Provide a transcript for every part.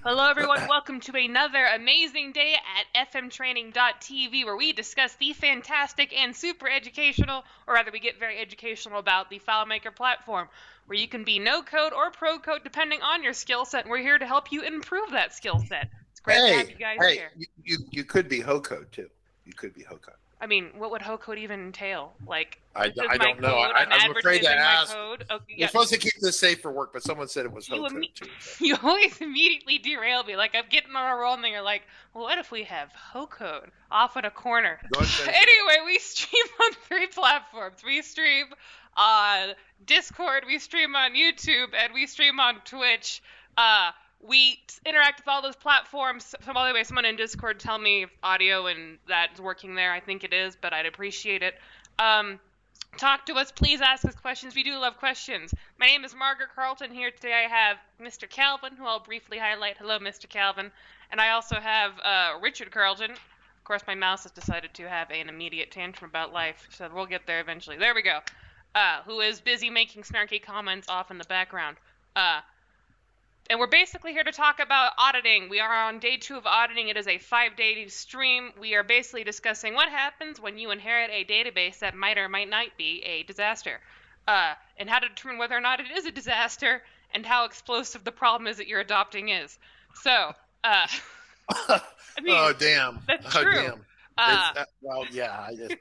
Hello, everyone. Welcome to another amazing day at fmtraining.tv, where we discuss the fantastic and super educational, or rather, we get very educational about the FileMaker platform, where you can be no code or pro code depending on your skill set, and we're here to help you improve that skill set. It's great to have you guys here. You could be Hocode too. You could be Hocode. I mean, what would code even entail? Like, I this is my don't know. code. I'm afraid to advertising my ask. code. Oh, We're yeah. supposed to keep this safe for work, but someone said it was You, Hocode too. you always immediately derail me. Like, I'm getting on a roll, and then you're like, well, what if we have Hocode off in a corner? Anyway, we stream on 3 platforms. We stream on Discord, we stream on YouTube, and we stream on Twitch. We interact with all those platforms. So, by the way, someone in Discord tell me if audio and that's working there. I think it is, but I'd appreciate it. Talk to us. Please ask us questions. We do love questions. My name is Margaret Carlton. Here today I have Mr. Calvin, who I'll briefly highlight. Hello, Mr. Calvin. And I also have Richard Carlton. Of course, my mouse has decided to have an immediate tantrum about life, so we'll get there eventually. There we go. Who is busy making snarky comments off in the background. And we're basically here to talk about auditing. We are on day 2 of auditing. It is a 5-day stream. We are basically discussing what happens when you inherit a database that might or might not be a disaster, and how to determine whether or not it is a disaster, and how explosive the problem is that you're adopting is. So, I mean, oh damn! That's oh true. damn! Well, yeah, I just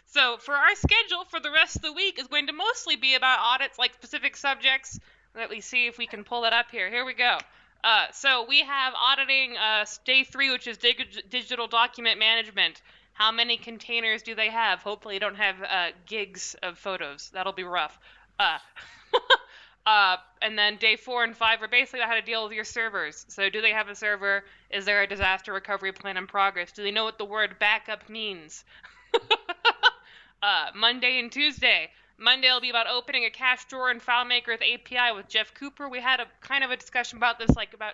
So for our schedule for the rest of the week is going to mostly be about audits, like specific subjects. Let me see if we can pull it up here. Here we go. So we have auditing day 3, which is digital document management. How many containers do they have? Hopefully you don't have gigs of photos. That'll be rough. And then day 4 and 5 are basically how to deal with your servers. So do they have a server? Is there a disaster recovery plan in progress? Do they know what the word backup means? Monday and Tuesday. Monday will be about opening a cache drawer in FileMaker with API with Jeff Cooper. We had a kind of a discussion about this like about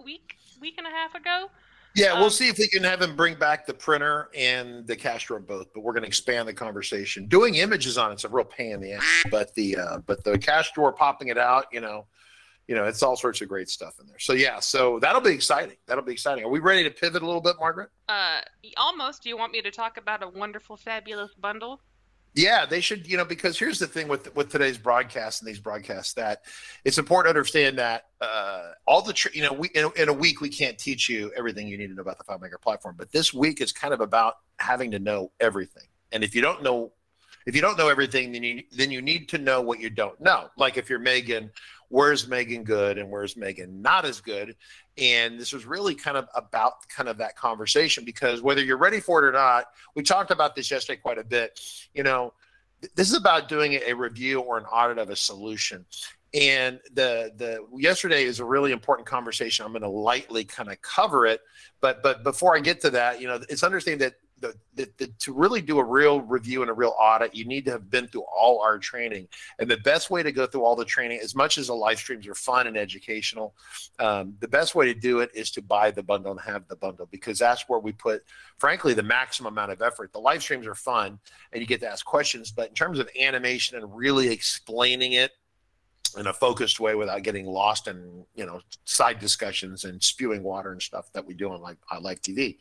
week and a half ago. Yeah, we'll see if we can have him bring back the printer and the cache drawer both, but we're going to expand the conversation. Doing images on it's a real pain in the ass, but the cache drawer, popping it out, it's all sorts of great stuff in there. So yeah, so that'll be exciting. Are we ready to pivot a little bit, Margaret? Almost. Do you want me to talk about a wonderful, fabulous bundle? Yeah, they should, because here's the thing with today's broadcast and these broadcasts, that it's important to understand that all the, we in a week we can't teach you everything you need to know about the FileMaker platform, but this week is kind of about having to know everything. And if you don't know everything, then you need to know what you don't know. Like if you're Megan, where's Megan good and where's Megan not as good? And this was really kind of about that conversation, because whether you're ready for it or not, we talked about this yesterday quite a bit. This is about doing a review or an audit of a solution. And the yesterday is a really important conversation. I'm going to lightly kind of cover it, but before I get to that, it's understanding that to really do a real review and a real audit, you need to have been through all our training. And the best way to go through all the training, as much as the live streams are fun and educational, the best way to do it is to buy the bundle and have the bundle, because that's where we put, frankly, the maximum amount of effort. The live streams are fun and you get to ask questions, but in terms of animation and really explaining it in a focused way without getting lost in side discussions and spewing water and stuff that we do on live TV,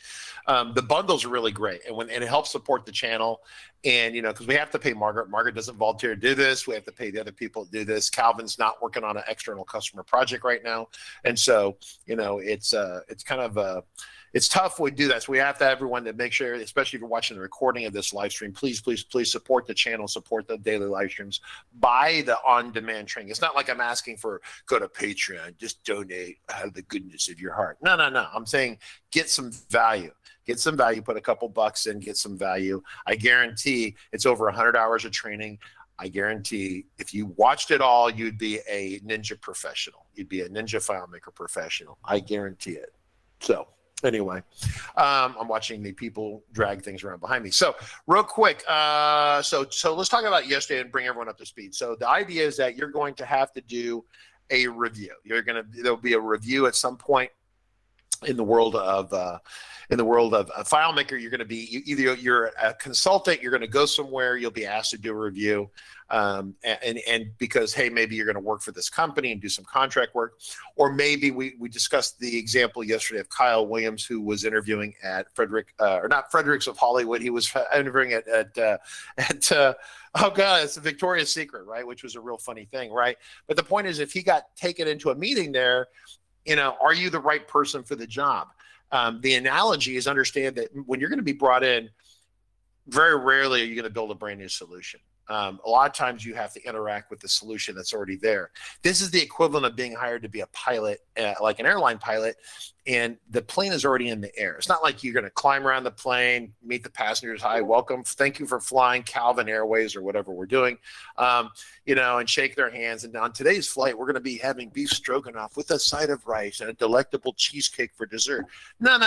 the bundles are really great, and it helps support the channel. And because we have to pay Margaret doesn't volunteer to do this, we have to pay the other people to do this. Calvin's not working on an external customer project right now, and so it's kind of it's tough when we do that. So we have to have everyone to make sure, especially if you're watching the recording of this live stream, please support the channel, support the daily live streams, buy the on-demand training. It's not like I'm asking for go to Patreon, just donate out of the goodness of your heart. No. I'm saying get some value. Put a couple bucks in, get some value. I guarantee it's over 100 hours of training. I guarantee if you watched it all, you'd be a ninja professional. You'd be a ninja FileMaker professional. I guarantee it. So anyway, I'm watching the people drag things around behind me. So real quick, so let's talk about yesterday and bring everyone up to speed. So the idea is that you're going to have to do a review. There'll be a review at some point in the world of FileMaker, you're going to be either you're a consultant, you're going to go somewhere, you'll be asked to do a review, and because hey, maybe you're going to work for this company and do some contract work, or maybe we discussed the example yesterday of Kyle Williams, who was interviewing at Fredericks of Hollywood. He was interviewing at oh god, it's a Victoria's Secret, right? Which was a real funny thing, right? But the point is, if he got taken into a meeting there, are you the right person for the job? The analogy is understand that when you're going to be brought in, very rarely are you going to build a brand new solution. A lot of times you have to interact with the solution that's already there. This is the equivalent of being hired to be a pilot, like an airline pilot, and the plane is already in the air. It's not like you're going to climb around the plane, meet the passengers, hi, welcome, thank you for flying Calvin Airways or whatever we're doing, and shake their hands. And on today's flight, we're going to be having beef stroganoff with a side of rice and a delectable cheesecake for dessert. No.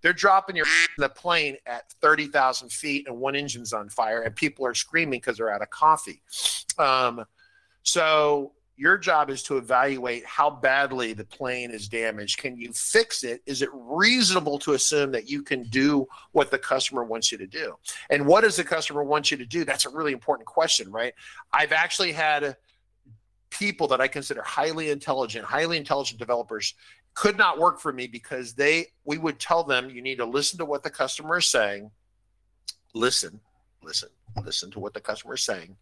They're dropping your in the plane at 30,000 feet and one engine's on fire and people are screaming because they're out of coffee. So your job is to evaluate how badly the plane is damaged. Can you fix it? Is it reasonable to assume that you can do what the customer wants you to do? And what does the customer want you to do? That's a really important question, right? I've actually had people that I consider highly intelligent developers could not work for me because we would tell them, you need to listen to what the customer is saying, listen to what the customer is saying,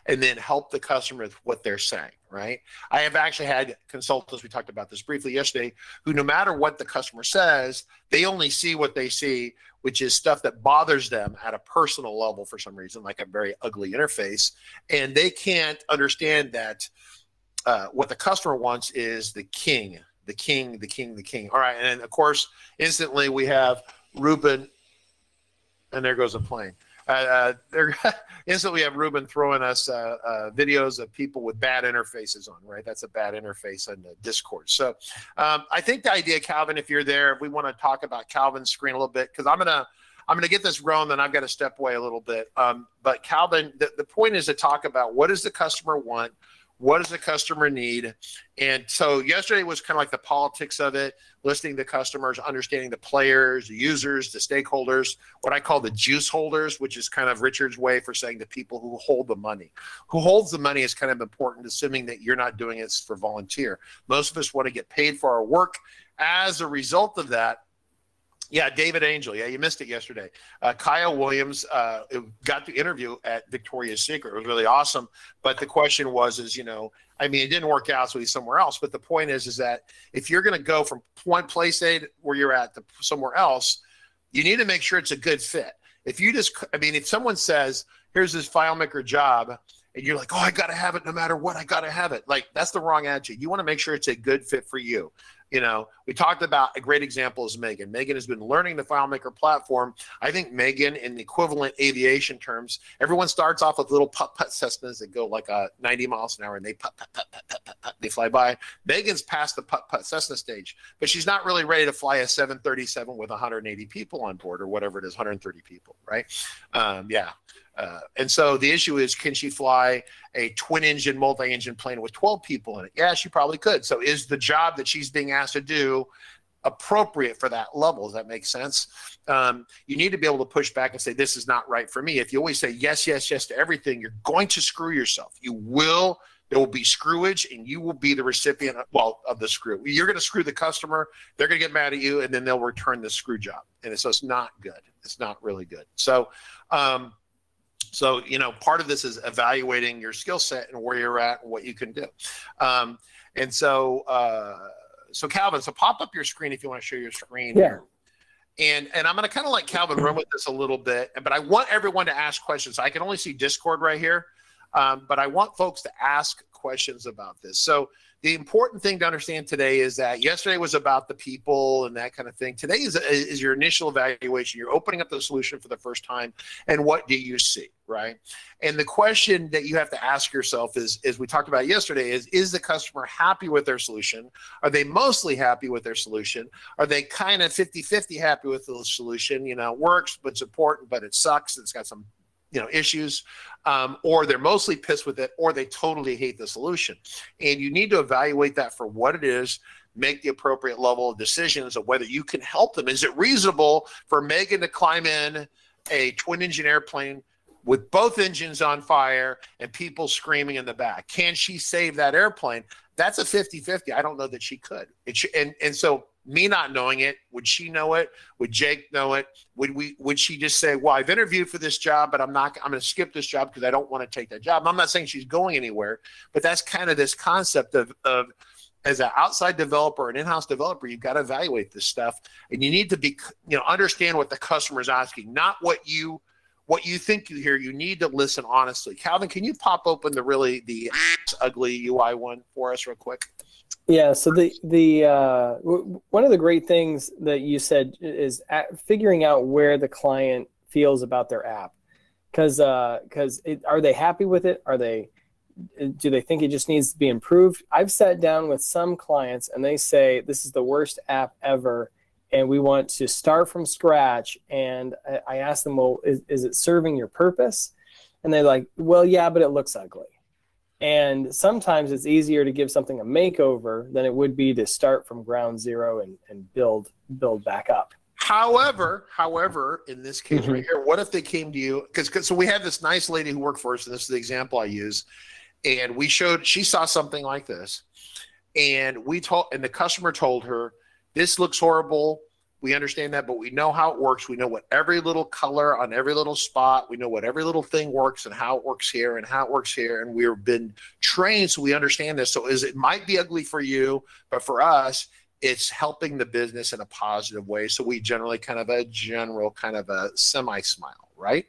and then help the customer with what they're saying, right? I have actually had consultants, we talked about this briefly yesterday, who no matter what the customer says, they only see what they see, which is stuff that bothers them at a personal level for some reason, like a very ugly interface, and they can't understand that what the customer wants is the king. All right, and of course, instantly we have Ruben, and there goes a plane. Instantly we have Ruben throwing us videos of people with bad interfaces on, right? That's a bad interface on the Discord. So I think the idea, Calvin, if you're there, if we want to talk about Calvin's screen a little bit, because I'm gonna get this going, then I've got to step away a little bit. But Calvin, the point is to talk about what does the customer want? What does the customer need? And so yesterday was kind of like the politics of it, listening to customers, understanding the players, the users, the stakeholders, what I call the juice holders, which is kind of Richard's way for saying the people who hold the money. Who holds the money is kind of important, assuming that you're not doing it for volunteer. Most of us want to get paid for our work. As a result of that, yeah, David Angel. Yeah, you missed it yesterday. Kyle Williams got the interview at Victoria's Secret. It was really awesome. But the question was, it didn't work out, so he's somewhere else. But the point is that if you're going to go from one place where you're at to somewhere else, you need to make sure it's a good fit. If someone says, here's this FileMaker job, and you're like, oh, I got to have it no matter what, I got to have it. Like, that's the wrong attitude. You want to make sure it's a good fit for you. We talked about a great example is Megan. Megan has been learning the FileMaker platform. I think Megan, in the equivalent aviation terms, everyone starts off with little putt-putt Cessnas that go like 90 miles an hour, and they putt, they fly by. Megan's past the putt-putt Cessna stage, but she's not really ready to fly a 737 with 180 people on board or whatever it is, 130 people, right? And so the issue is, can she fly a twin-engine, multi-engine plane with 12 people in it? Yeah, she probably could. So is the job that she's being asked to do appropriate for that level? Does that make sense? You need to be able to push back and say, this is not right for me. If you always say yes to everything, you're going to screw yourself. There will be screwage, and you will be the recipient of the screw. You're going to screw the customer. They're going to get mad at you, and then they'll return the screw job. And so it's not good. It's not really good. So part of this is evaluating your skill set and where you're at and what you can do. So Calvin, pop up your screen if you want to share your screen. Yeah. And I'm going to kind of let Calvin run with this a little bit, but I want everyone to ask questions. I can only see Discord right here, but I want folks to ask questions about this. So the important thing to understand today is that yesterday was about the people and that kind of thing. Today is your initial evaluation. You're opening up the solution for the first time, and what do you see, right? And the question that you have to ask yourself is, as we talked about yesterday, is the customer happy with their solution? Are they mostly happy with their solution? Are they kind of 50-50 happy with the solution? It works, but it's important, but it sucks. It's got some issues, or they're mostly pissed with it, or they totally hate the solution. And you need to evaluate that for what it is. make the appropriate level of decisions of whether you can help them. Is it reasonable for Megan to climb in a twin-engine airplane with both engines on fire and people screaming in the back? Can she save that airplane? That's a 50-50. I don't know that she could. And so me not knowing it, would she know it? Would Jake know it? Would she just say, well, I've interviewed for this job, but I'm going to skip this job because I don't want to take that job. And I'm not saying she's going anywhere, but that's kind of this concept of as an outside developer, an in-house developer, you've got to evaluate this stuff, and you need to be, understand what the customer is asking, not what you think you hear. You need to listen honestly. Calvin, can you pop open the ugly UI one for us real quick? Yeah. So one of the great things that you said is figuring out where the client feels about their app, because are they happy with it? Do they think it just needs to be improved? I've sat down with some clients and they say, this is the worst app ever, and we want to start from scratch. And I ask them, well, is it serving your purpose? And they're like, well, yeah, but it looks ugly. And sometimes it's easier to give something a makeover than it would be to start from ground zero and build back up. However, in this case right here, what if they came to you? So we had this nice lady who worked for us, and this is the example I use. And she saw something like this, and the customer told her, this looks horrible. We understand that, but we know how it works. We know what every little color on every little spot, we know what every little thing works and how it works here and how it works here. And we've been trained, so we understand this. So it might be ugly for you, but for us, it's helping the business in a positive way. So we generally kind of a semi-smile, right?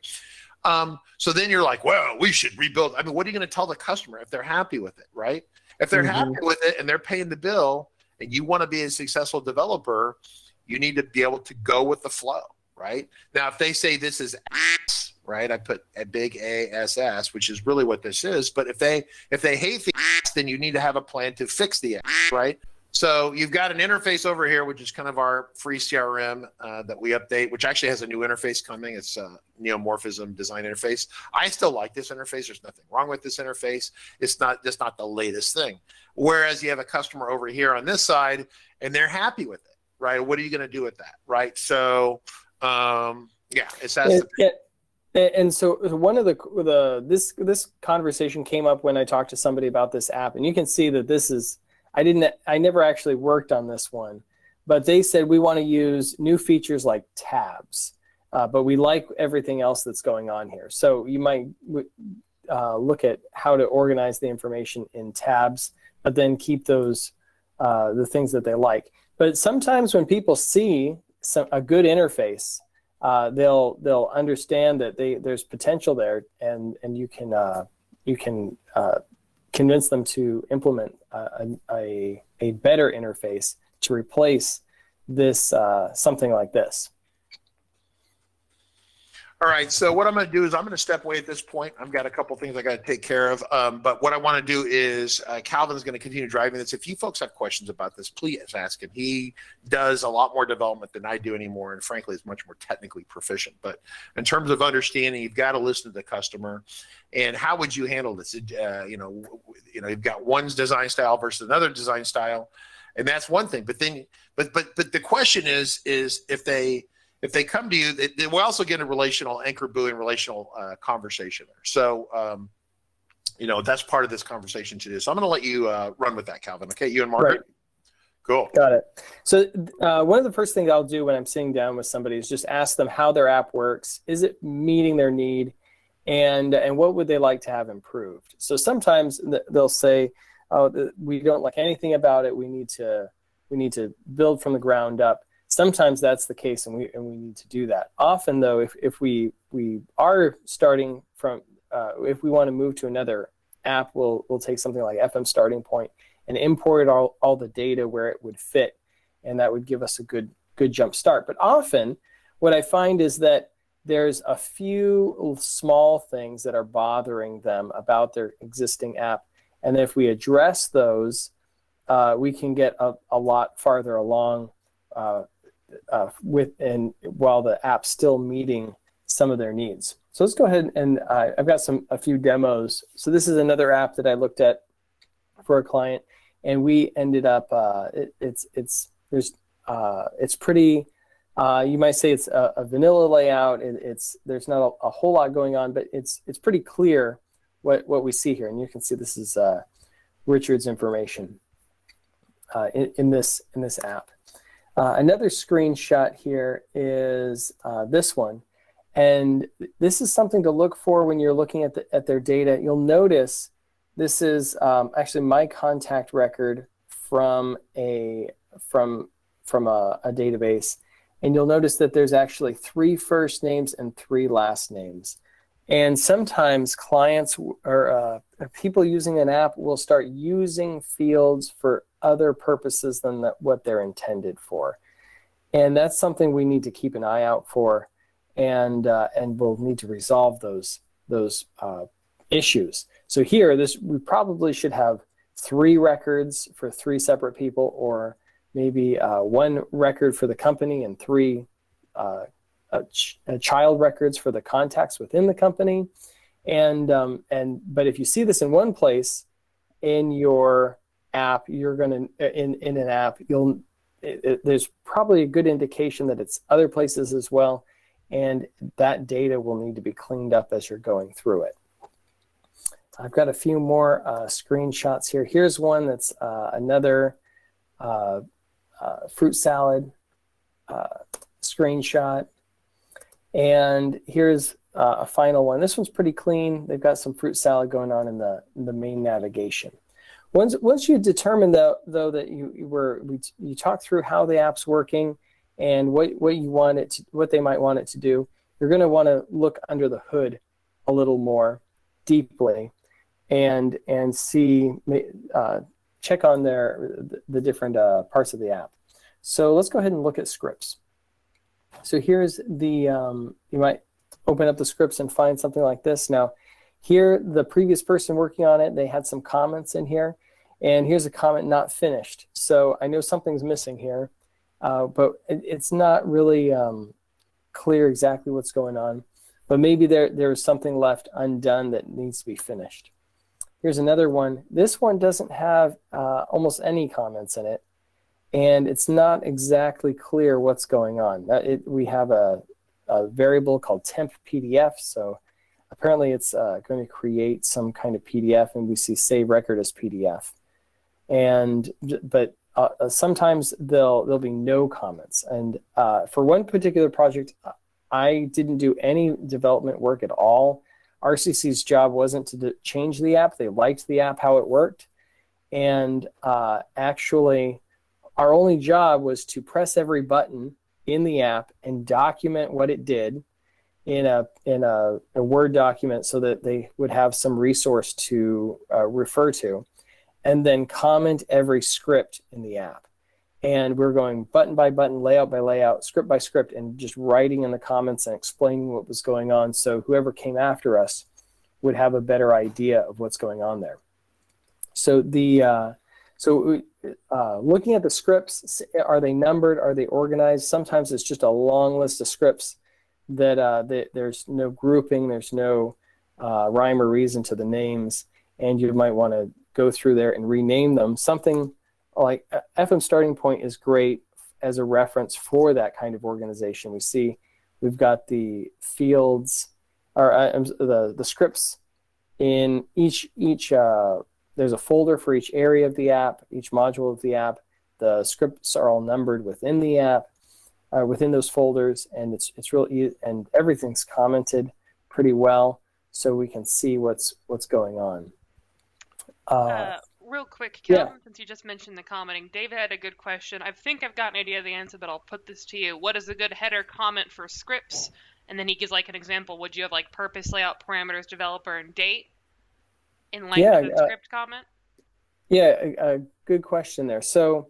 So then you're like, well, we should rebuild. I mean, what are you going to tell the customer if they're happy with it, right? If they're happy with it and they're paying the bill and you want to be a successful developer, you need to be able to go with the flow, right? Now, if they say this is ass, right? I put a big ASS, which is really what this is. But if they hate the ass, then you need to have a plan to fix the ass, right? So you've got an interface over here, which is kind of our free CRM that we update, which actually has a new interface coming. It's a neomorphism design interface. I still like this interface. There's nothing wrong with this interface. It's just not the latest thing. Whereas you have a customer over here on this side, and they're happy with it, right? What are you going to do with that, right? So, And so one of this conversation came up when I talked to somebody about this app, and you can see that this is. I never actually worked on this one, but they said we want to use new features like tabs, but we like everything else that's going on here. So you might look at how to organize the information in tabs, but then keep those the things that they like. But sometimes when people see a good interface, they'll understand that there's potential there, and you can convince them to implement a better interface to replace this something like this. All right, so what I'm going to do is I'm going to step away at this point. I've got a couple things I got to take care of, but what I want to do is Calvin's going to continue driving this. If you folks have questions about this, please ask him. He does a lot more development than I do anymore, and frankly, is much more technically proficient. But in terms of understanding, you've got to listen to the customer. And how would you handle this? You've got one's design style versus another design style, and that's one thing. But the question is if they come to you, they will also get a relational Anchor Buoy and relational conversation there. So, that's part of this conversation today. So I'm going to let you run with that, Calvin. Okay, you and Margaret? Right. Cool. Got it. So one of the first things I'll do when I'm sitting down with somebody is just ask them how their app works. Is it meeting their need? And what would they like to have improved? So sometimes they'll say, oh, we don't like anything about it. We need to build from the ground up. Sometimes that's the case, and we need to do that. Often, though, if we are starting from, if we want to move to another app, we'll take something like FM Starting Point and import all the data where it would fit, and that would give us a good jump start. But often, what I find is that there's a few small things that are bothering them about their existing app, and if we address those, we can get a lot farther along. While the app's still meeting some of their needs. So let's go ahead and I've got a few demos. So this is another app that I looked at for a client, and we ended up it's pretty. You might say it's a vanilla layout. There's not a whole lot going on, but it's pretty clear what we see here, and you can see this is Richard's information in this app. Another screenshot here is this one, and this is something to look for when you're looking at their data. You'll notice this is actually my contact record from a database, and you'll notice that there's actually 3 first names and 3 last names. And sometimes clients or people using an app will start using fields for other purposes than what they're intended for. And that's something we need to keep an eye out for, and we'll need to resolve those issues. So here, we probably should have 3 records for 3 separate people, or maybe 1 record for the company and 3 child records for the contacts within the company. But if you see this in one place in your app, you're going to in an app, there's probably a good indication that it's other places as well, and that data will need to be cleaned up as you're going through it. I've got a few more screenshots here. Here's one that's another fruit salad screenshot. And here's a final one. This one's pretty clean. They've got some fruit salad going on in the main navigation. Once you determine though that you talk through how the app's working and what they might want it to do, you're going to want to look under the hood a little more deeply and see, check on the different parts of the app. So let's go ahead and look at scripts. So here's you might open up the scripts and find something like this. Now, here, the previous person working on it, they had some comments in here, and here's a comment not finished. So I know something's missing here, but it's not really clear exactly what's going on. But maybe there's something left undone that needs to be finished. Here's another one. This one doesn't have almost any comments in it, and it's not exactly clear what's going on. We have a variable called temp PDF, so apparently it's going to create some kind of PDF, and we see save record as PDF. But sometimes there'll be no comments. And for one particular project, I didn't do any development work at all. RCC's job wasn't to change the app. They liked the app, how it worked. And actually, our only job was to press every button in the app and document what it did in a Word document so that they would have some resource to refer to, and then comment every script in the app. And we're going button by button, layout by layout, script by script, and just writing in the comments and explaining what was going on, so whoever came after us would have a better idea of what's going on there. So looking at the scripts, are they numbered? Are they organized? Sometimes it's just a long list of scripts that there's no grouping, there's no rhyme or reason to the names, and you might want to go through there and rename them. Something like FM Starting Point is great as a reference for that kind of organization. We've got the fields, or the scripts in each there's a folder for each area of the app, each module of the app. The scripts are all numbered within the app, within those folders, and it's real easy, and everything's commented pretty well, so we can see what's going on. Real quick, Kel, Yeah. since you just mentioned the commenting, Dave had a good question. I think I've got an idea of the answer, but I'll put this to you. What is a good header comment for scripts? And then he gives like an example. Would you have like purpose, layout, parameters, developer, and date in length of script comment? Yeah, a good question there. So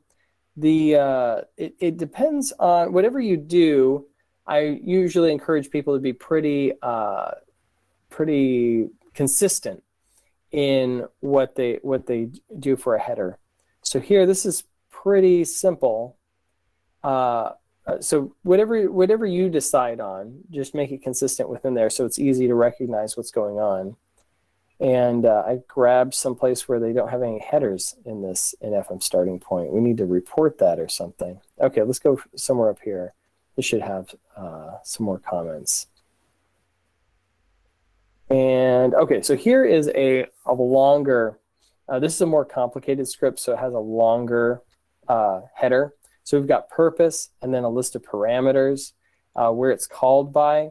it depends on whatever you do. I usually encourage people to be pretty consistent in what they do for a header. So here, this is pretty simple. So whatever you decide on, just make it consistent within there, so it's easy to recognize what's going on. And I grabbed someplace where they don't have any headers in this in FM starting point. We need to report that or something. Okay, let's go somewhere up here. This should have some more comments. And okay, so here is a longer, this is a more complicated script, so it has a longer header. So we've got purpose and then a list of parameters where it's called by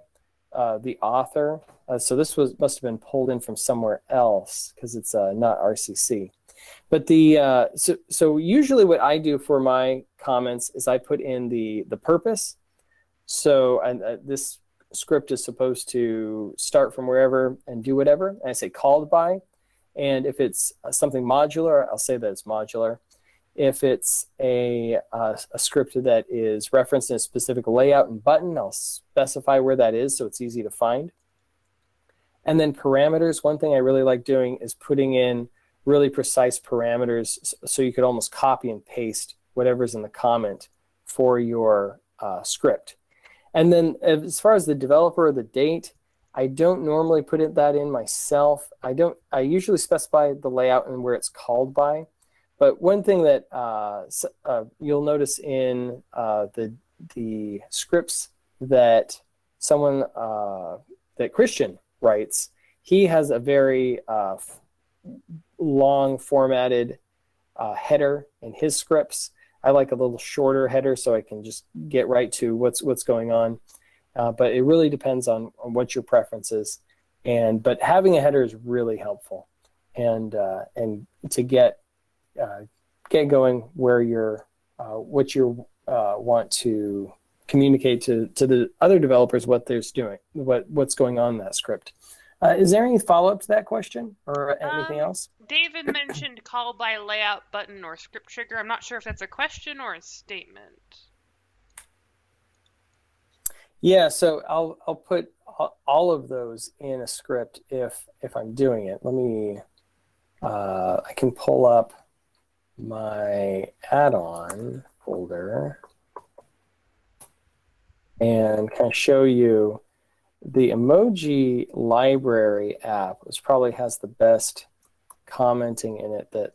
the author. So this must have been pulled in from somewhere else because it's not RCC. But so usually what I do for my comments is I put in the purpose. So this script is supposed to start from wherever and do whatever. And I say called by. And if it's something modular, I'll say that it's modular. If it's a script that is referenced in a specific layout and button, I'll specify where that is so it's easy to find. And then parameters, one thing I really like doing is putting in really precise parameters so you could almost copy and paste whatever's in the comment for your script. And then as far as the developer or the date, I don't normally put that in myself. I usually specify the layout and where it's called by. But one thing that you'll notice in the scripts that that Christian writes, he has a very long formatted header in his scripts. I like a little shorter header so I can just get right to what's going on. But it really depends on what your preference is. But having a header is really helpful, and to get going where you're what you want to communicate to the other developers what they're doing, what's going on in that script. Is there any follow-up to that question or anything else? David mentioned call by layout button or script trigger. I'm not sure if that's a question or a statement. Yeah, so I'll put all of those in a script if I'm doing it. Let me I can pull up my add-on folder and kind of show you the Emoji Library App, which probably has the best commenting in it that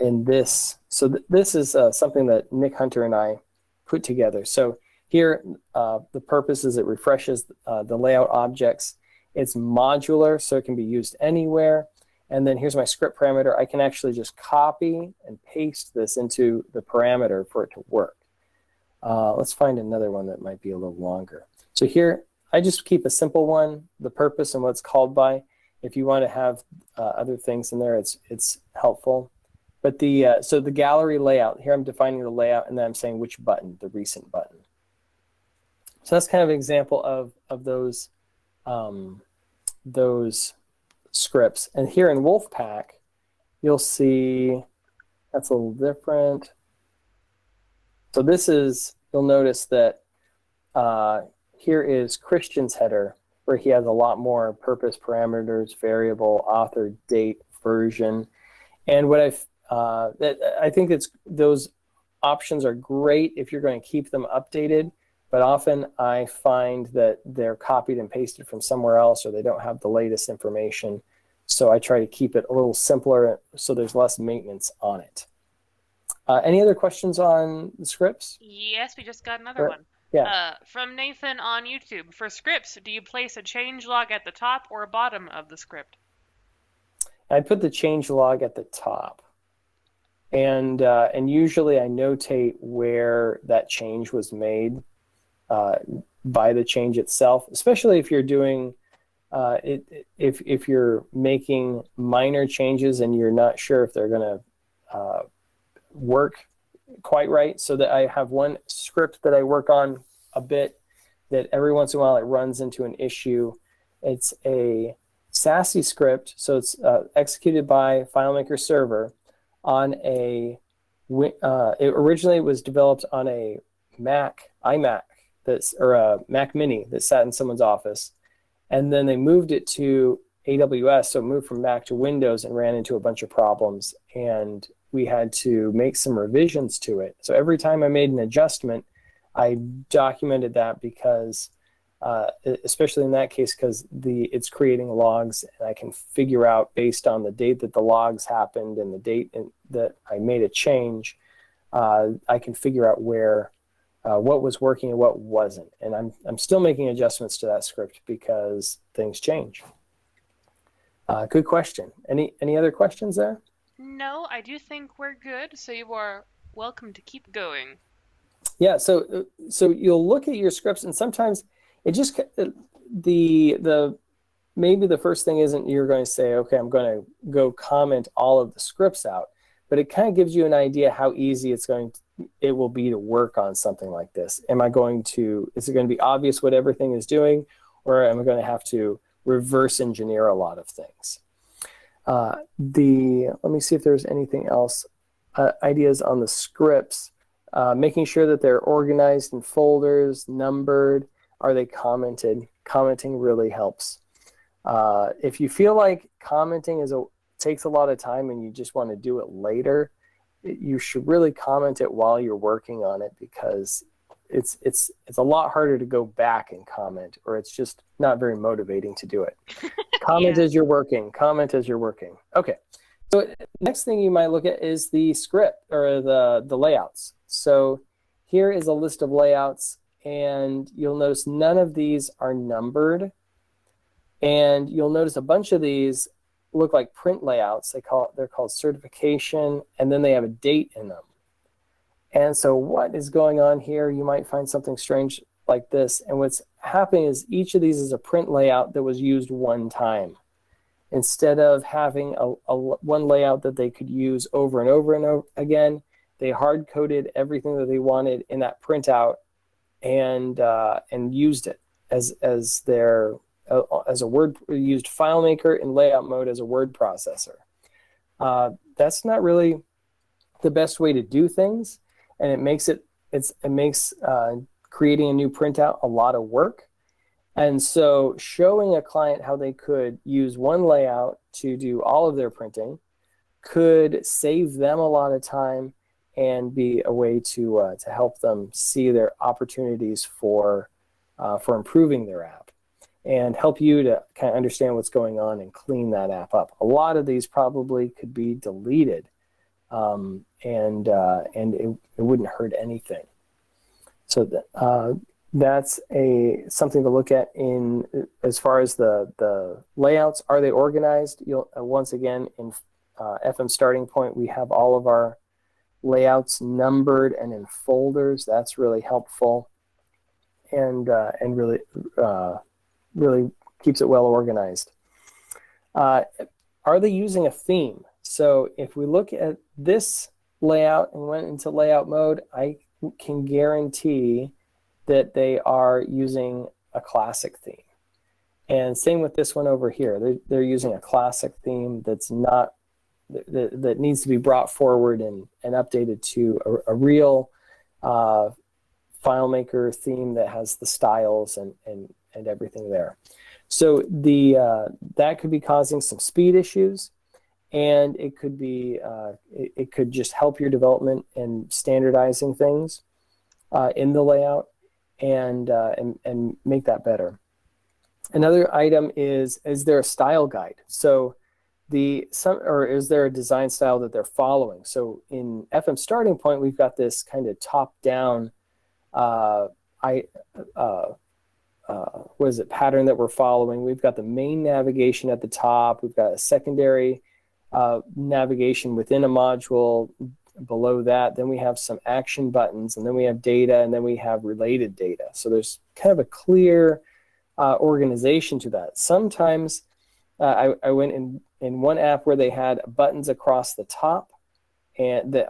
in this. So this is something that Nick Hunter and I put together. So here, the purpose is it refreshes the layout objects. It's modular, so it can be used anywhere. And then here's my script parameter. I can actually just copy and paste this into the parameter for it to work. Let's find another one that might be a little longer. So here, I just keep a simple one, the purpose and what it's called by. If you want to have other things in there, it's helpful. But so the gallery layout, here I'm defining the layout, and then I'm saying which button, the recent button. So that's kind of an example of those scripts. And here in Wolfpack, you'll see that's a little different. So this is, you'll notice that here is Christian's header, where he has a lot more purpose, parameters, variable, author, date, version. And what I think those options are great if you're going to keep them updated, but often I find that they're copied and pasted from somewhere else, or they don't have the latest information. So I try to keep it a little simpler so there's less maintenance on it. Any other questions on the scripts? Yes, we just got another one. Yeah. From Nathan on YouTube. For scripts, do you place a change log at the top or bottom of the script? I put the change log at the top. And usually I notate where that change was made by the change itself, especially if you're doing if you're making minor changes and you're not sure if they're going to work quite right. So that I have one script that I work on a bit that every once in a while it runs into an issue. It's a SASE script, so it's executed by FileMaker server on it originally was developed on a iMac or a Mac Mini that sat in someone's office, and then they moved it to AWS, so it moved from Mac to Windows and ran into a bunch of problems, and we had to make some revisions to it. So every time I made an adjustment, I documented that because especially in that case because it's creating logs, and I can figure out based on the date that the logs happened and the date that I made a change, I can figure out where what was working and what wasn't. And I'm still making adjustments to that script because things change. Good question. Any other questions there? No, I do think we're good. So you are welcome to keep going. Yeah. So you'll look at your scripts, and sometimes it just maybe the first thing isn't you're going to say, okay, I'm going to go comment all of the scripts out, but it kind of gives you an idea how easy it will be to work on something like this. Is it going to be obvious what everything is doing, or am I going to have to reverse engineer a lot of things? Let me see if there's anything else. Ideas on the scripts, making sure that they're organized in folders, numbered. Are they commented? Commenting really helps. If you feel like commenting takes a lot of time and you just want to do it later, you should really comment it while you're working on it, because it's a lot harder to go back and comment, or it's just not very motivating to do it. Comment as you're working. Comment as you're working. Okay. So next thing you might look at is the script or the layouts. So here is a list of layouts, and you'll notice none of these are numbered. And you'll notice a bunch of these look like print layouts. They're called certification, and then they have a date in them. And so what is going on here? You might find something strange like this. And what's happening is each of these is a print layout that was used one time. Instead of having one layout that they could use over and over and over again, they hard-coded everything that they wanted in that printout and used it as a word. Used FileMaker in layout mode as a word processor. That's not really the best way to do things, and it makes creating a new printout a lot of work. And so showing a client how they could use one layout to do all of their printing could save them a lot of time and be a way to help them see their opportunities for improving their app, and help you to kind of understand what's going on and clean that app up. A lot of these probably could be deleted, and it wouldn't hurt anything. So that's something to look at as far as the layouts. Are they organized? Once again, in FM Starting Point, we have all of our layouts numbered and in folders. That's really helpful, and really keeps it well organized. Are they using a theme? So if we look at this layout and went into layout mode, I can guarantee that they are using a classic theme. And same with this one over here. They're using a classic theme that needs to be brought forward and updated to a real FileMaker theme that has the styles and everything there. So that could be causing some speed issues, and it could be it could just help your development and standardizing things in the layout and make that better. Another item is there a style guide? So is there a design style that they're following? So in FM Starting Point, we've got this kind of top-down pattern that we're following. We've got the main navigation at the top. We've got a secondary navigation within a module below that. Then we have some action buttons, and then we have data, and then we have related data. So there's kind of a clear organization to that. Sometimes I went in one app where they had buttons across the top, and that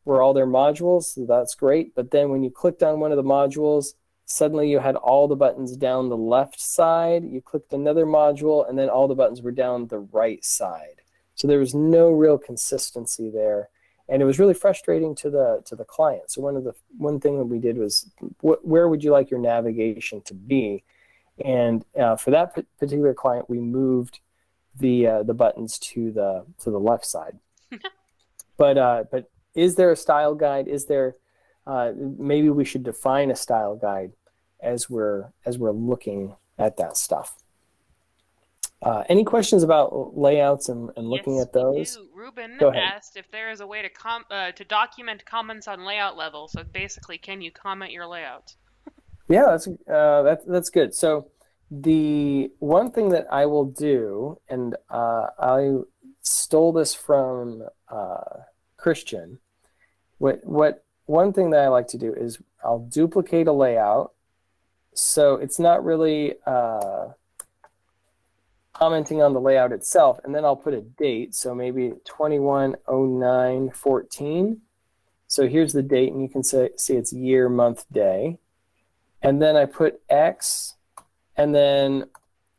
were all their modules. So that's great. But then when you clicked on one of the modules, suddenly you had all the buttons down the left side. You clicked another module, and then all the buttons were down the right side. So there was no real consistency there, and it was really frustrating to the client. So one thing that we did was, where would you like your navigation to be? And for that particular client, we moved the buttons to the left side. But is there a style guide? Is there maybe we should define a style guide as we're looking at that stuff. Any questions about layouts and looking at those? Ruben Go ahead. asked if there is a way to document comments on layout level. So basically, can you comment your layout? Yeah, that's good. So the one thing that I will do, and I stole this from Christian. One thing that I like to do is I'll duplicate a layout, so it's not really commenting on the layout itself, and then I'll put a date, so maybe 21/09/14. So here's the date, and you can see it's year, month, day. And then I put X, and then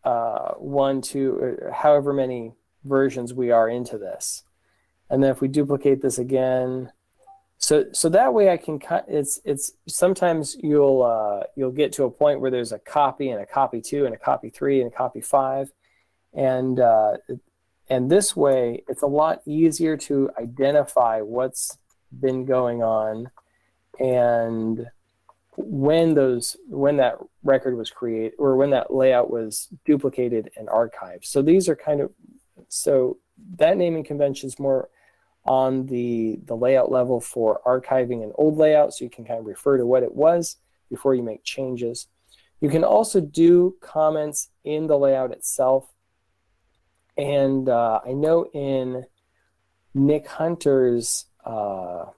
1, 2, however many versions we are into this. And then if we duplicate this again, so that way I can it's sometimes you'll get to a point where there's a copy and a copy 2 and a copy 3 and a copy 5, and this way it's a lot easier to identify what's been going on and when that record was created or when that layout was duplicated and archived. So these are so that naming convention is more on the layout level for archiving an old layout, so you can kind of refer to what it was before you make changes. You can also do comments in the layout itself. And I know in Nick Hunter's, I'm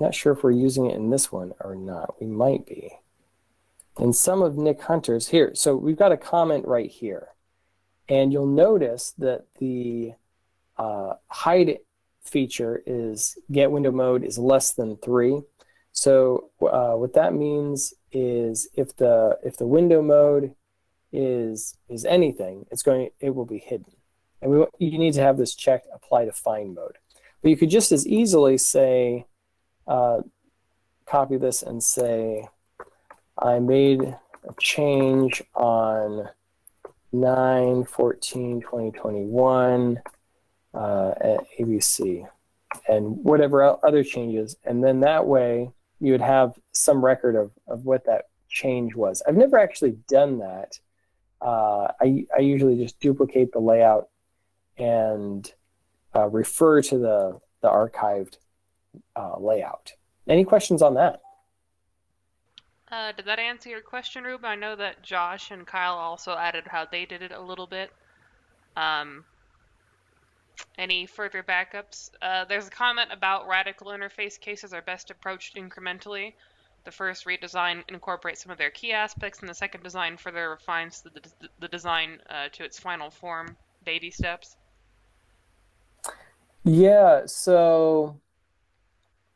not sure if we're using it in this one or not. We might be. In some of Nick Hunter's, here, so we've got a comment right here. And you'll notice that the hide feature is get window mode is less than 3. So what that means is if the window mode is anything, it will be hidden. And you need to have this checked, apply to find mode. But you could just as easily say, copy this and say, I made a change on 9/14/2021 at ABC and whatever other changes. And then that way you would have some record of what that change was. I've never actually done that. I usually just duplicate the layout and refer to the archived layout. Any questions on that? Did that answer your question, Rube? I know that Josh and Kyle also added how they did it a little bit. Any further backups? There's a comment about radical interface cases are best approached incrementally. The first redesign incorporates some of their key aspects, and the second design further refines the design to its final form. Baby steps. Yeah, so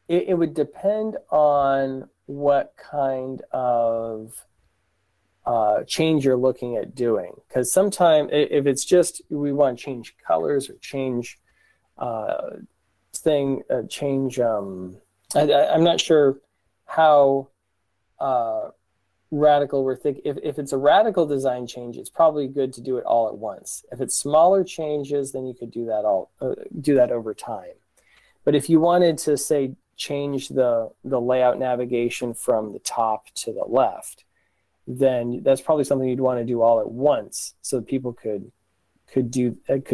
it would depend on what kind of change you're looking at doing. Because sometimes if it's just we want to change colors or change I'm not sure how radical we're thinking. If it's a radical design change, it's probably good to do it all at once. If it's smaller changes, then you could do that over time. But if you wanted to say change the layout navigation from the top to the left, then that's probably something you'd want to do all at once so that people could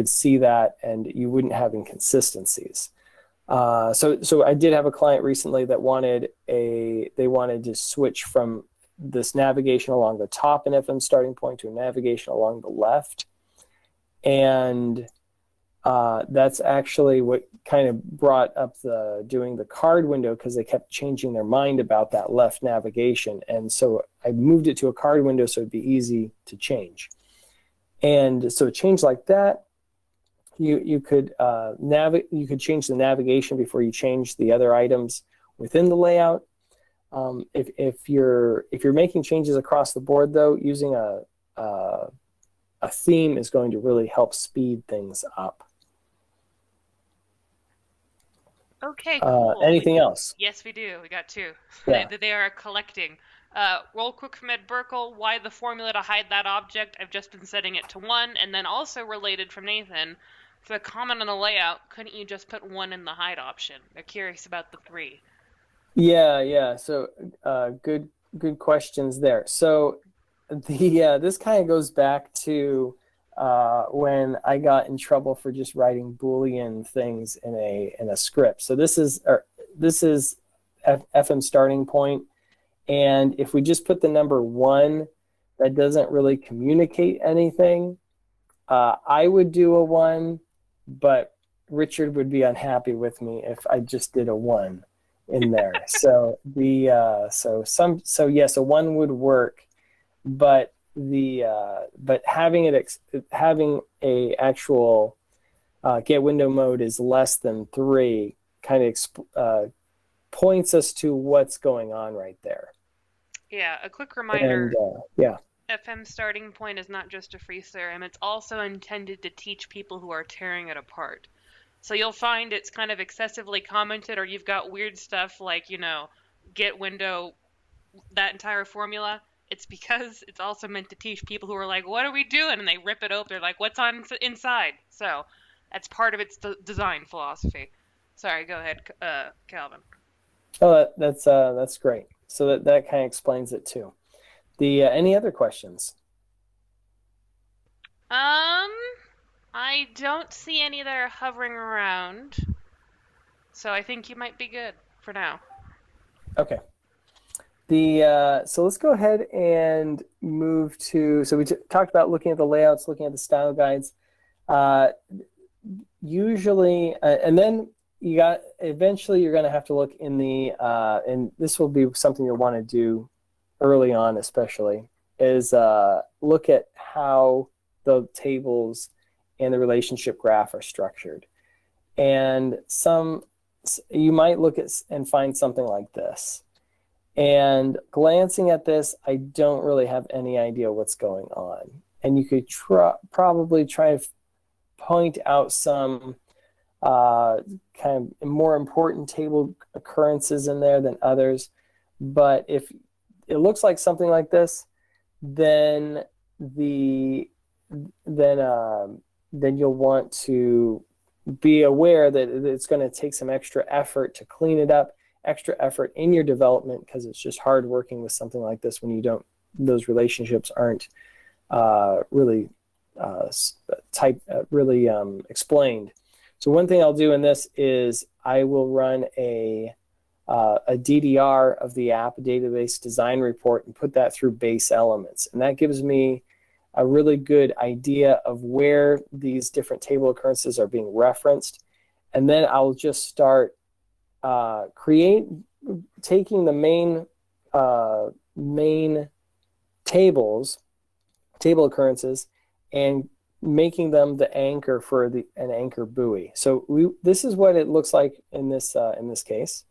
see that and you wouldn't have inconsistencies. So I did have a client recently that wanted to switch from this navigation along the top in FM starting point to a navigation along the left. And that's actually what kind of brought up doing the card window, because they kept changing their mind about that left navigation. And so I moved it to a card window so it'd be easy to change. And so a change like that, you could change the navigation before you change the other items within the layout. If you're making changes across the board, though, using a theme is going to really help speed things up. Okay, cool. Anything else? Yes, we do. We got 2. Yeah. They are collecting. Roll quick from Ed Burkle. Why the formula to hide that object? I've just been setting it to 1. And then also related from Nathan, for the comment on the layout, couldn't you just put 1 in the hide option? They're curious about the 3. Yeah. So good good questions there. So this kind of goes back to when I got in trouble for just writing Boolean things in a script. So this is FM starting point, and if we just put the number 1, that doesn't really communicate anything. I would do a 1, but Richard would be unhappy with me if I just did a 1 in there. So yes, a 1 would work, but having a actual get window mode is less than 3 kind of points us to what's going on right there. Yeah, a quick reminder. And, FM starting point is not just a free theorem. It's also intended to teach people who are tearing it apart. So you'll find it's kind of excessively commented, or you've got weird stuff like, get window, that entire formula. It's because it's also meant to teach people who are like, what are we doing? And they rip it open. They're like, what's on inside? So that's part of its design philosophy. Sorry, go ahead, Calvin. Oh, that's great. So that kind of explains it too. Any other questions? I don't see any that are hovering around, so I think you might be good for now. Okay. So let's go ahead and move to. So we talked about looking at the layouts, looking at the style guides. Usually, and then eventually you're going to have to look in the, and this will be something you'll want to do early on, especially, is look at how the tables and the relationship graph are structured. And you might look at and find something like this. And glancing at this, I don't really have any idea what's going on. And you could probably try to point out some kind of more important table occurrences in there than others. But if it looks like something like this, then you'll want to be aware that it's going to take some extra effort to clean it up, extra effort in your development, because it's just hard working with something like this when those relationships aren't really explained. So one thing I'll do in this is I will run a DDR of the app, database design report, and put that through base elements. And that gives me a really good idea of where these different table occurrences are being referenced. And then I'll just start taking the main table occurrences, and making them the anchor for an anchor buoy. So this is what it looks like in this case.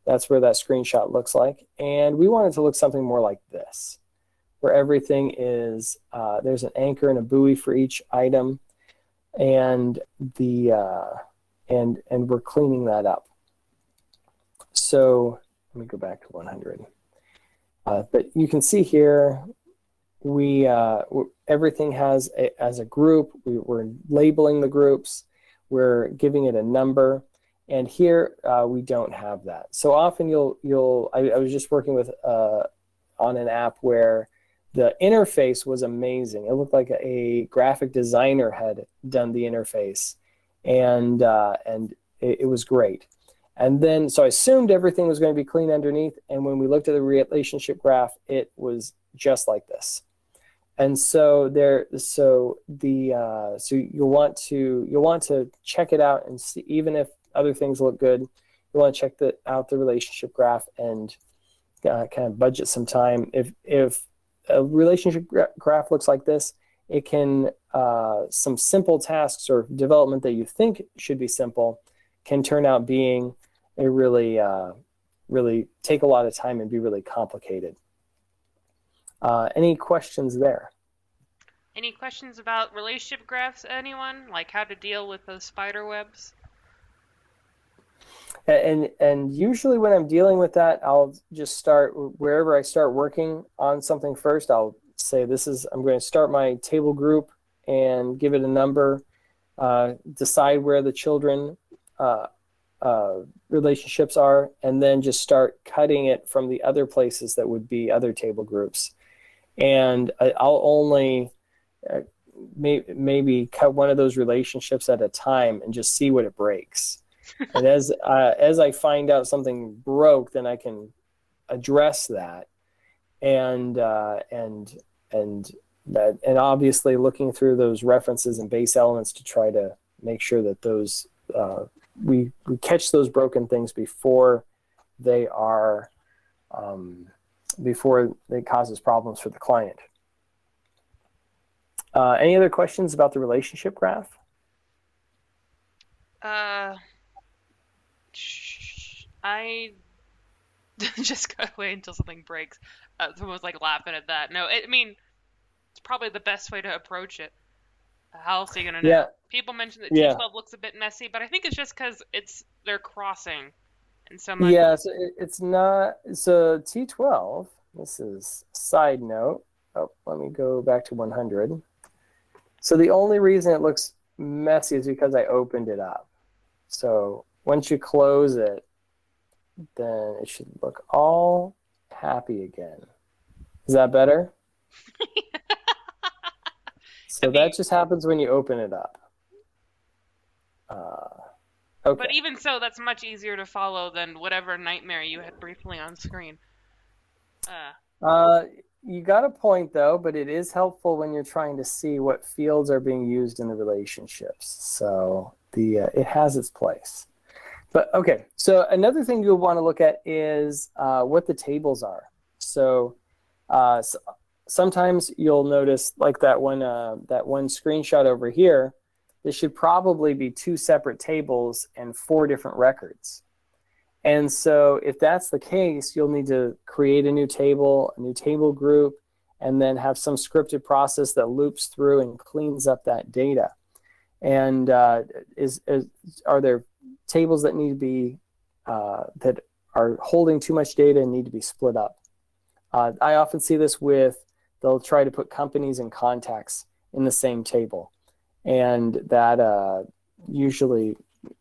That's where that screenshot looks like. And we want it to look something more like this, where everything is, there's an anchor and a buoy for each item, and and we're cleaning that up. So let me go back to 100. But you can see here, everything has as a group. We're labeling the groups. We're giving it a number. And here we don't have that. So often I was just working with on an app where the interface was amazing. It looked like a graphic designer had done the interface, and it was great. And then so I assumed everything was going to be clean underneath. And when we looked at the relationship graph, it was just like this. And so you'll want to check it out and see, even if other things look good, you want to check out the relationship graph and kind of budget some time. If a relationship graph looks like this, it can some simple tasks or development that you think should be simple can turn out being a really take a lot of time and be really complicated. Any questions there? Any questions about relationship graphs, anyone? Like how to deal with those spider webs? And usually when I'm dealing with that, I'll just start wherever I start working on something first. I'll say I'm going to start my table group and give it a number, decide where the children relationships are, and then just start cutting it from the other places that would be other table groups. And I'll only maybe cut one of those relationships at a time and just see what it breaks. And as I find out something broke, then I can address that. And obviously looking through those references and base elements to try to make sure that those we catch those broken things before they are before it causes problems for the client. Any other questions about the relationship graph? I just gotta wait until something breaks. Someone's like laughing at that. No, I mean, it's probably the best way to approach it. How else are you gonna know? Yeah. People mention that T12 looks a bit messy, but I think it's just because they're crossing, and so much. Yeah, so it's not. So T12. This is a side note. Oh, let me go back to 100. So the only reason it looks messy is because I opened it up. So once you close it, then it should look all happy again. Is that better? So that just happens when you open it up. Okay. But even so, that's much easier to follow than whatever nightmare you had briefly on screen. You got a point though, but it is helpful when you're trying to see what fields are being used in the relationships. So it has its place. But okay, so another thing you'll want to look at is what the tables are. So sometimes you'll notice, like that one screenshot over here, there should probably be 2 separate tables and 4 different records. And so if that's the case, you'll need to create a new table group, and then have some scripted process that loops through and cleans up that data. And are there tables that need to be that are holding too much data and need to be split up? I often see this they'll try to put companies and contacts in the same table, and that usually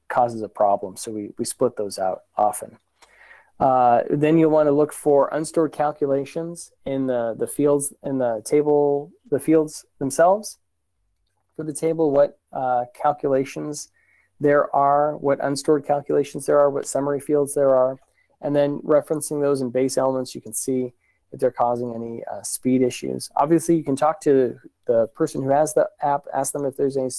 causes a problem. So we split those out often. Then you'll want to look for unstored calculations in the fields in the table, the fields themselves for the table, what calculations there are, what unstored calculations there are, what summary fields there are, and then referencing those in base elements, you can see if they're causing any speed issues. Obviously, you can talk to the person who has the app, ask them if there's any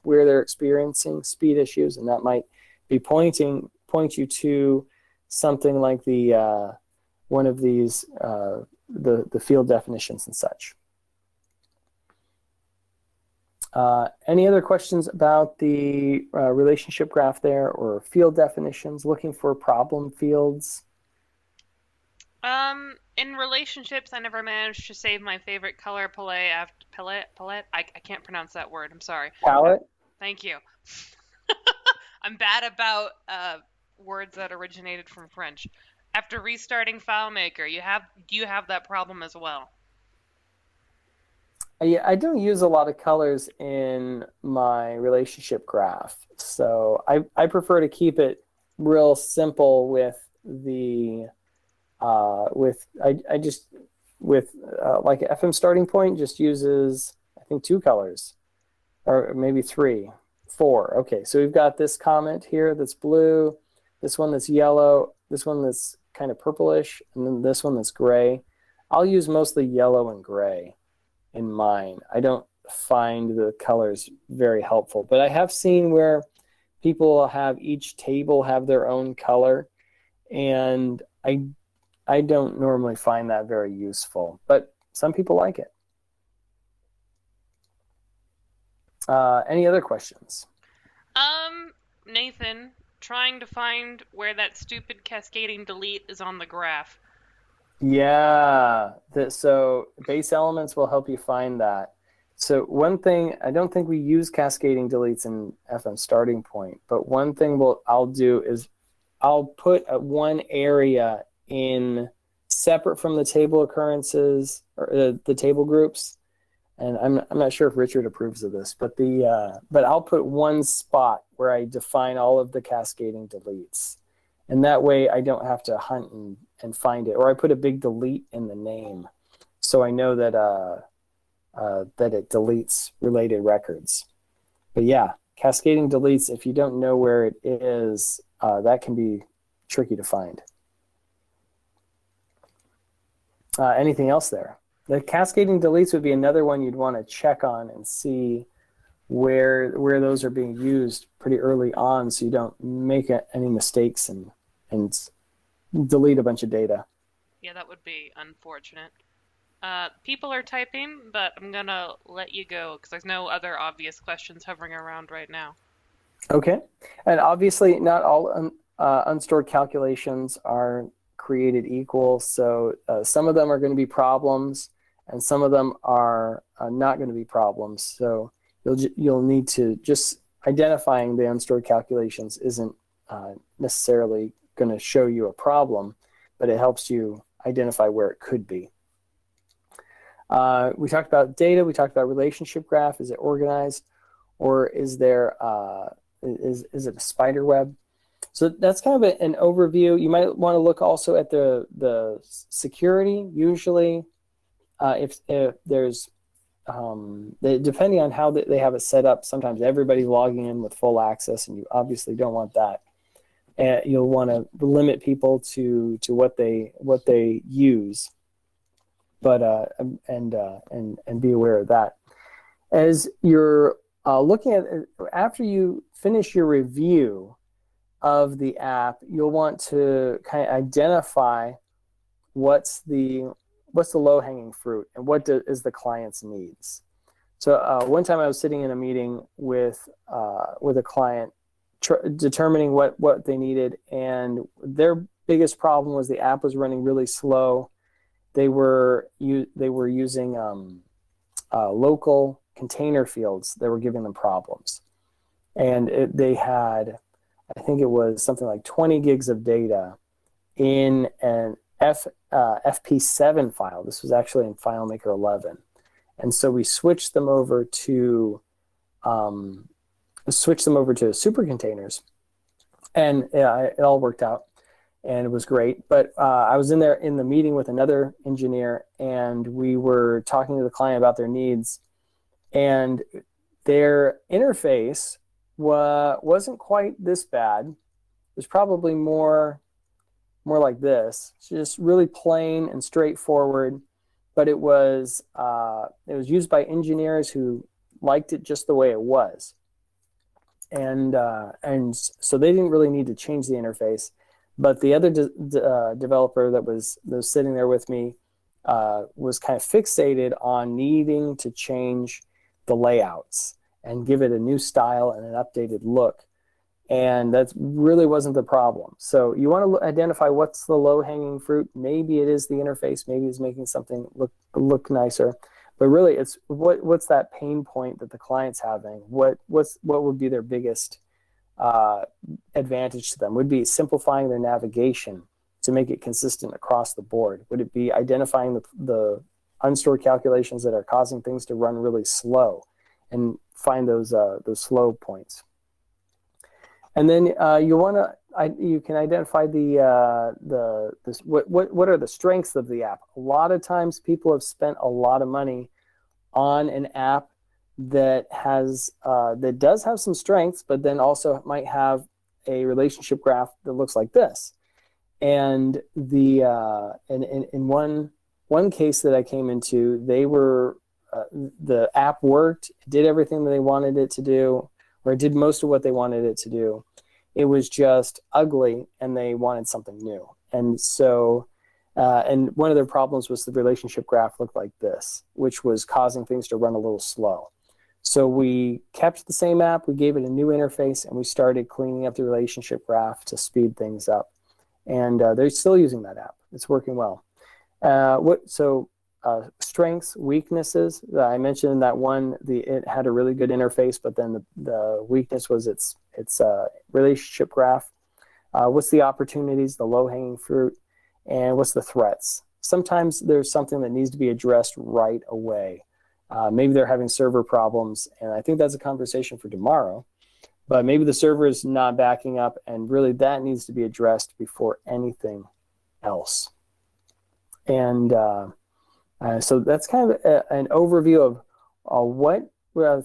where they're experiencing speed issues, and that might be point you to something like the one of these the field definitions and such. Any other questions about the relationship graph there, or field definitions, looking for problem fields? In relationships, I never managed to save my favorite color palette. I can't pronounce that word. I'm sorry. Palette? Thank you. I'm bad about words that originated from French. After restarting FileMaker, do you have that problem as well? Yeah, I don't use a lot of colors in my relationship graph, so I prefer to keep it real simple with the like FM starting point just uses, I think, 2 colors, or maybe 3, 4. Okay, so we've got this comment here that's blue, this one that's yellow, this one that's kind of purplish, and then this one that's gray. I'll use mostly yellow and gray in mine. I don't find the colors very helpful, but I have seen where people have each table have their own color, and I don't normally find that very useful, but some people like it. Any other questions? Nathan, trying to find where that stupid cascading delete is on the graph. Yeah, so base elements will help you find that. So one thing, I don't think we use cascading deletes in FM starting point, but one thing I'll do is I'll put one area in separate from the table occurrences, or the table groups, and I'm not sure if Richard approves of this, but but I'll put one spot where I define all of the cascading deletes, and that way I don't have to hunt and find it. Or I put a big delete in the name, so I know that that it deletes related records. But yeah, cascading deletes, if you don't know where it is, that can be tricky to find. Anything else there? The cascading deletes would be another one you'd want to check on and see where those are being used pretty early on, so you don't make any mistakes and delete a bunch of data. Yeah, that would be unfortunate. People are typing, but I'm going to let you go because there's no other obvious questions hovering around right now. Okay. And obviously not all unstored calculations are created equal. So some of them are going to be problems and some of them are not going to be problems. So you'll need to just identifying the unstored calculations isn't necessarily going to show you a problem, but it helps you identify where it could be. We talked about data. We talked about relationship graph. Is it organized, or is there is it a spider web? So that's kind of an overview. You might want to look also at the security. Usually, if there's depending on how they have it set up, sometimes everybody's logging in with full access, and you obviously don't want that. And you'll want to limit people to what they use. But and be aware of that. As you're looking at, after you finish your review of the app, you'll want to kind of identify what's the low-hanging fruit and what is the client's needs. So one time I was sitting in a meeting with a client, determining what they needed, and their biggest problem was the app was running really slow. They were using local container fields that were giving them problems, and they had, I think it was something like 20 gigs of data in an FP7 file. This was actually in FileMaker 11, and so we switched them over to super containers, and it all worked out. And it was great. But I was in the meeting with another engineer, and we were talking to the client about their needs. And their interface wasn't quite this bad. It was probably more like this. It's just really plain and straightforward. But it was used by engineers who liked it just the way it was. And so they didn't really need to change the interface. But the other developer that was sitting there with me was kind of fixated on needing to change the layouts and give it a new style and an updated look. And that really wasn't the problem. So you want to identify what's the low-hanging fruit. Maybe it is the interface. Maybe it's making something look nicer. But really, it's what's that pain point that the client's having? What would be their biggest advantage to them? Would be simplifying their navigation to make it consistent across the board? Would it be identifying the unstored calculations that are causing things to run really slow and find those slow points? And then you can identify what are the strengths of the app. A lot of times people have spent a lot of money on an app that does have some strengths, but then also might have a relationship graph that looks like this. And in one case that I came into, the app worked, did everything that they wanted it to do, or it did most of what they wanted it to do. It was just ugly, and they wanted something new. And so, and one of their problems was the relationship graph looked like this, which was causing things to run a little slow. So we kept the same app, we gave it a new interface, and we started cleaning up the relationship graph to speed things up. And they're still using that app. It's working well. Strengths, weaknesses. I mentioned that one, it had a really good interface, but then the weakness was its relationship graph. What's the opportunities, the low-hanging fruit, and what's the threats? Sometimes there's something that needs to be addressed right away. Maybe they're having server problems, and I think that's a conversation for tomorrow. But maybe the server is not backing up, and really that needs to be addressed before anything else. And so that's kind of an overview of what the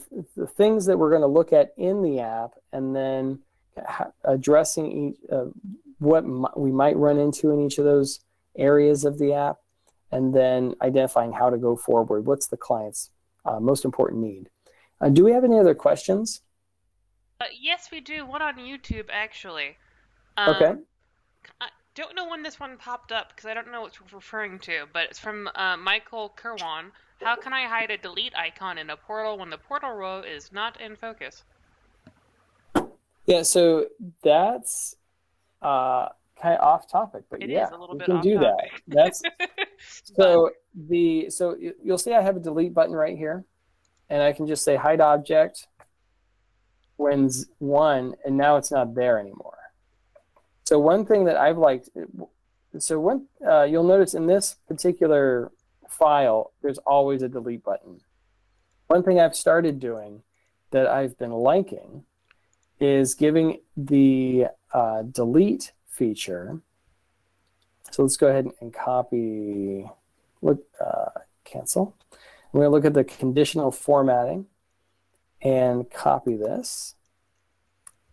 things that we're going to look at in the app, and then addressing what we might run into in each of those areas of the app, and then identifying how to go forward. What's the client's most important need? Do we have any other questions? Yes, we do. One on YouTube, actually. Okay. I don't know when this one popped up because I don't know what it's referring to, but it's from Michael Kerwan. How can I hide a delete icon in a portal when the portal row is not in focus? Yeah, so that's kind of off topic, but It yeah, is a little we bit can off do topic. that. That's so you'll see I have a delete button right here, and I can just say hide object when 1, and now it's not there anymore. So one thing that I've liked, you'll notice in this particular file, there's always a delete button. One thing I've started doing that I've been liking is giving the delete feature. So let's go ahead and copy, cancel. We're going to look at the conditional formatting and copy this.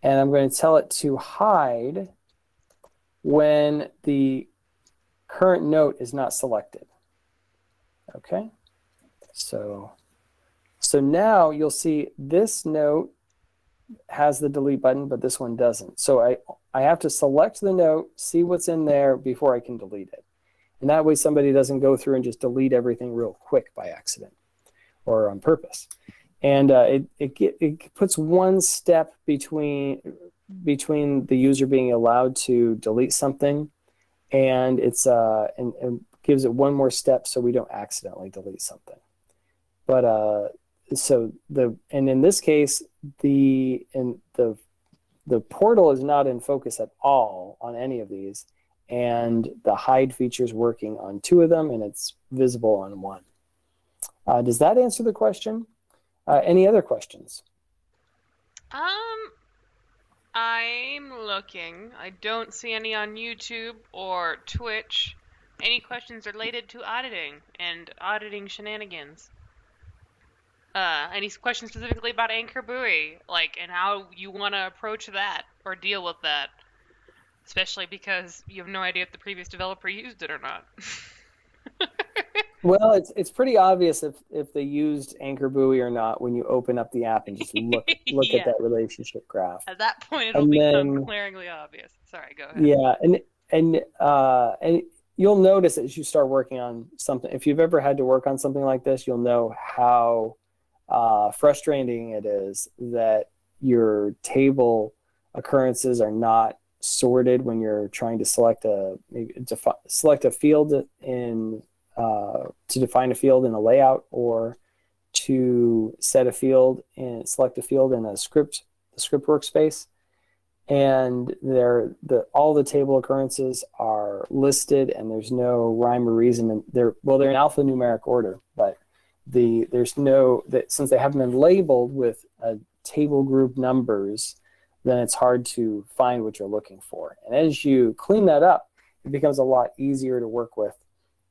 And I'm going to tell it to hide when the current note is not selected. Okay, so now you'll see this note has the delete button, but this one doesn't. So I have to select the note, see what's in there before I can delete it. And that way somebody doesn't go through and just delete everything real quick by accident or on purpose. And it puts one step between the user being allowed to delete something, and it's and gives it one more step so we don't accidentally delete something. But and in this case, the portal is not in focus at all on any of these, and the hide feature is working on 2 of them, and it's visible on 1. Does that answer the question? Any other questions? I'm looking. I don't see any on YouTube or Twitch. Any questions related to auditing and auditing shenanigans? Any questions specifically about Anchor Buoy, and how you want to approach that or deal with that? Especially because you have no idea if the previous developer used it or not. Well, it's pretty obvious if they used Anchor Buoy or not when you open up the app and just look Yeah. at that relationship graph. At that point, it'll become glaringly obvious. Sorry, go ahead. Yeah, and you'll notice as you start working on something, if you've ever had to work on something like this, you'll know how frustrating it is that your table occurrences are not sorted when you're trying to select a field in to define a field in a layout, or to set a field and select a field in the script workspace, and all the table occurrences are listed and there's no rhyme or reason, and they're in alphanumeric order, but since they haven't been labeled with table group numbers, then it's hard to find what you're looking for. And as you clean that up, it becomes a lot easier to work with,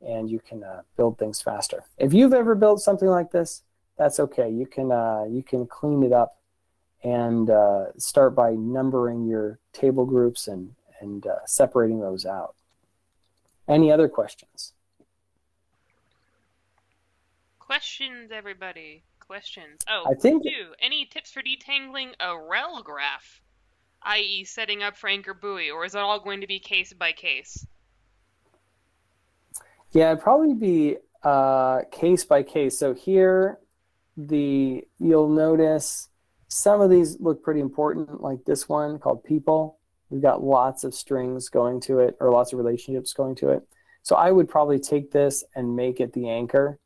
and you can build things faster. If you've ever built something like this, that's okay. You can clean it up and start by numbering your table groups and separating those out. Any other questions? Questions, everybody. Questions. Oh, I think any tips for detangling a rel graph, i.e. setting up for Anchor Buoy, or is it all going to be case by case? Yeah, it'd probably be case by case. So here, you'll notice some of these look pretty important, like this one called people. We've got lots of strings going to it, or lots of relationships going to it. So I would probably take this and make it the anchor.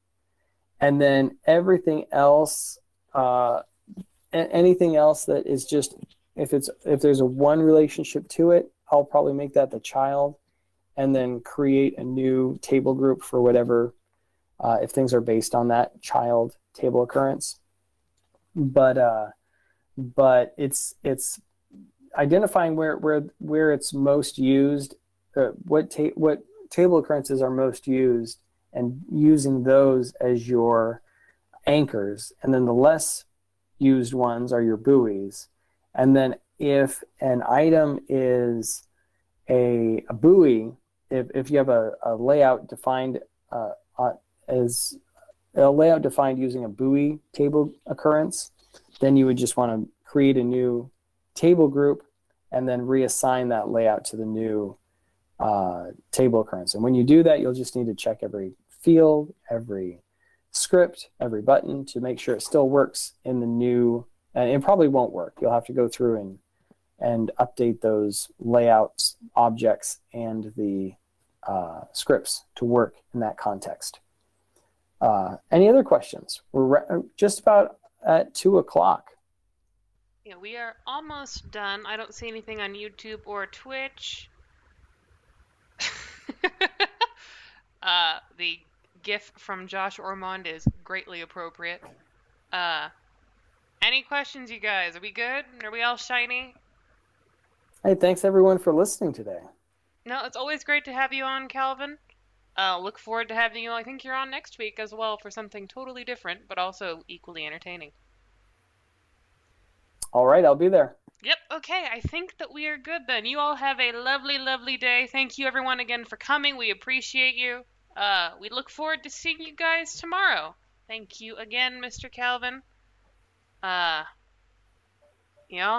And then everything else, anything else that is just, if there's a one relationship to it, I'll probably make that the child, and then create a new table group for whatever, if things are based on that child table occurrence, but it's identifying where it's most used, what table occurrences are most used, and using those as your anchors, and then the less used ones are your buoys. And then if an item is a buoy, if you have a layout defined as a layout defined using a buoy table occurrence, then you would just want to create a new table group and then reassign that layout to the new table occurrence. And when you do that, you'll just need to check every field, every script, every button to make sure it still works in the new, and it probably won't work. You'll have to go through and update those layouts, objects, and the scripts to work in that context. Any other questions? We're just about at 2 o'clock. Yeah, we are almost done. I don't see anything on YouTube or Twitch. The GIF from Josh Ormond is greatly appropriate. Any questions, you guys? Are we good? Are we all shiny? Hey, thanks everyone for listening today. No, it's always great to have you on, Calvin. Look forward to having you. I think you're on next week as well for something totally different, but also equally entertaining. All right, I'll be there. Yep, okay, I think that we are good then. You all have a lovely, lovely day. Thank you everyone again for coming. We appreciate you. We look forward to seeing you guys tomorrow. Thank you again, Mr. Calvin. Y'all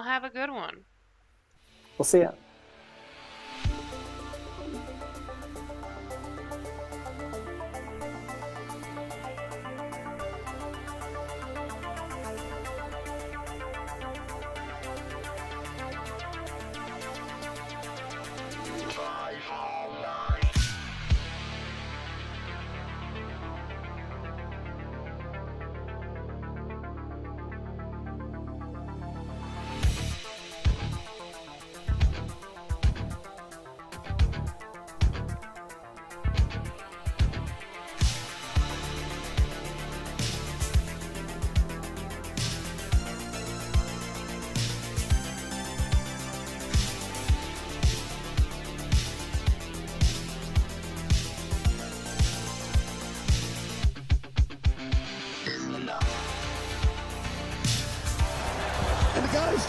have a good one. We'll see ya.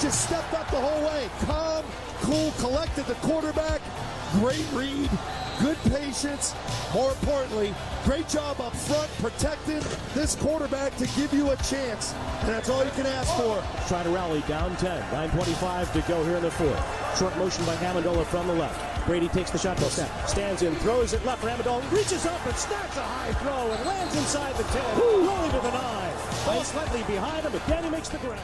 Just stepped up the whole way. Calm, cool, collected the quarterback. Great read, good patience. More importantly, great job up front protecting this quarterback to give you a chance. And that's all you can ask for. Try to rally down 10. 9:25 to go here in the fourth. Short motion by Amendola from the left. Brady takes the shotgun snap. Stands in, throws it left for Amendola. Reaches up and snaps a high throw and lands inside the 10. Rolling to the 9. Ball slightly behind him, but Danny makes the grab.